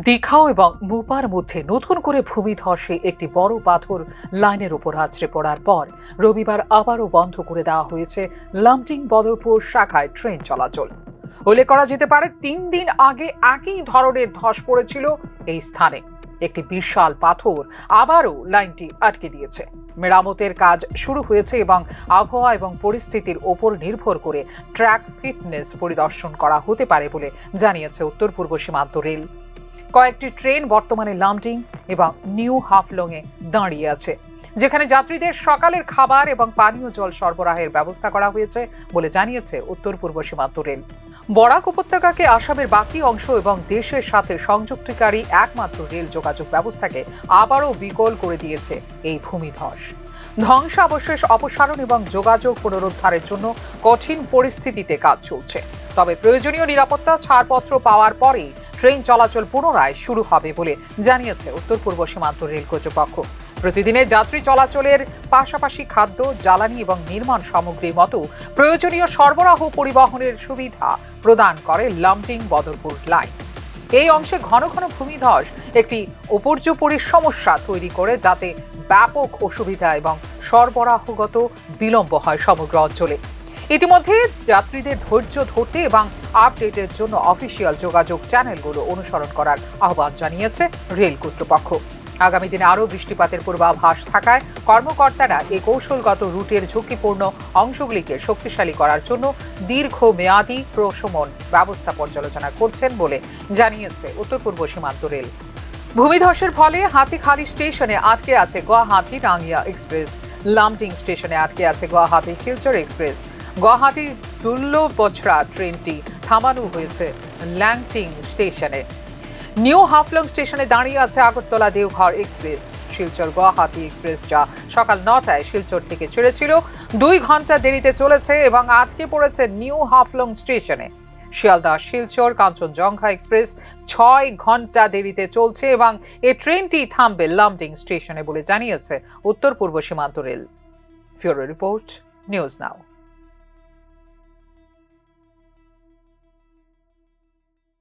দীঘাও এবং মুপার মধ্যে নতুন করে ভূমিধসে একটি বড় পাথর লাইনের উপর আছড়ে পড়ার পর রবিবার আবারও বন্ধ করে দেওয়া হয়েছে লামটিং বদরপুর শাখায় ট্রেন চলাচল। উল্লেখ করা যেতে পারে ৩ দিন আগে একই ধরনের ধস পড়েছিল এই স্থানে। একটি বিশাল পাথর আবারও লাইনটি আটকে দিয়েছে। মেরামতের কাজ শুরু হয়েছে এবং আবহাওয়া এবং পরিস্থিতির ওপর নির্ভর করে ট্র্যাক ফিটনেস পরিদর্শন করা হতে পারে বলে জানিয়েছে উত্তর পূর্ব সীমান্ত রেল। কয়েকটি ট্রেন বর্তমানে লামটিং এবং নিউ হাফলংয়ে দাঁড়িয়ে আছে, যেখানে যাত্রীদের সকালের খাবার এবং পানীয় জল সরবরাহের ব্যবস্থা করা হয়েছে বলে জানিয়েছে উত্তর পূর্ব সীমান্ত রেল। বরাক উপত্যকাকে আসামের বাকি অংশ এবং দেশের সাথে সংযুক্তকারী একমাত্র রেল যোগাযোগ ব্যবস্থাকে আবারও বিকল করে দিয়েছে এই ভূমিধস। ধ্বংসাবশেষ অপসারণ এবং যোগাযোগ পুনরুদ্ধারের জন্য কঠিন পরিস্থিতিতে কাজ চলছে, তবে প্রয়োজনীয় নিরাপত্তা ছাড়পত্র পাওয়ার পরেই ট্রেন চলাচল পুনরায় শুরু হবে বলে জানিয়েছে উত্তর পূর্ব সীমান্ত রেল কর্তৃপক্ষ। প্রতিদিনের যাত্রী চলাচলের পাশাপাশি খাদ্য, জ্বালানি এবং নির্মাণ সামগ্রীর মতো প্রয়োজনীয় সরবরাহ পরিবহনের সুবিধা প্রদান করে লামটিং বদরপুর লাইন। এই অংশে ঘন ঘন ভূমিধস একটি উপর্যুপরি সমস্যা তৈরি করে, যাতে ব্যাপক অসুবিধা এবং সরবরাহগত বিলম্ব হয় সমগ্র অঞ্চলে। ইতিমধ্যে যাত্রীদের ধৈর্য ধরতে এবং আপডেটের জন্য অফিসিয়াল যোগাযোগ চ্যানেলগুলো অনুসরণ করার আহ্বান জানিয়েছে রেল কর্তৃপক্ষ। আগামী দিনে আরও বৃষ্টিপাতের পূর্বাভাস থাকায় কর্মকর্তারা এই কৌশলগত রুটের ঝুঁকিপূর্ণ অংশগুলিকে শক্তিশালী করার জন্য দীর্ঘমেয়াদী প্রশমন ব্যবস্থা পর্যালোচনা করছেন বলে জানিয়েছে উত্তর পূর্ব সীমান্ত রেল। ভূমিধসের ফলে হাতিখালি স্টেশনে আটকে আছে গুয়াহাটি টাঙ্গিয়া এক্সপ্রেস, লামটিং স্টেশনে আটকে আছে গুয়াহাটি শিলচর এক্সপ্রেস। গুয়াহাটি দুল্লবছড়া ট্রেনটি থামানো হয়েছে ল্যাংটিং স্টেশনে। নিউ হাফলং স্টেশনে দাঁড়িয়ে আছে আগরতলা দেওঘর এক্সপ্রেস। শিলচর গুয়াহাটি এক্সপ্রেস, যা সকাল 9টায় শিলচর থেকে ছেড়েছিল, 2 ঘন্টা দেরিতে চলেছে এবং আটকে পড়েছে নিউ হাফলং স্টেশনে। শিয়ালদা শিলচর কাঞ্চনজঙ্ঘা এক্সপ্রেস 6 ঘন্টা দেরিতে চলছে এবং এই ট্রেনটি থামবে লামটিং স্টেশনে বলে জানিয়েছে উত্তর পূর্ব সীমান্ত রেল। ফিউরো রিপোর্ট, নিউজ নাও।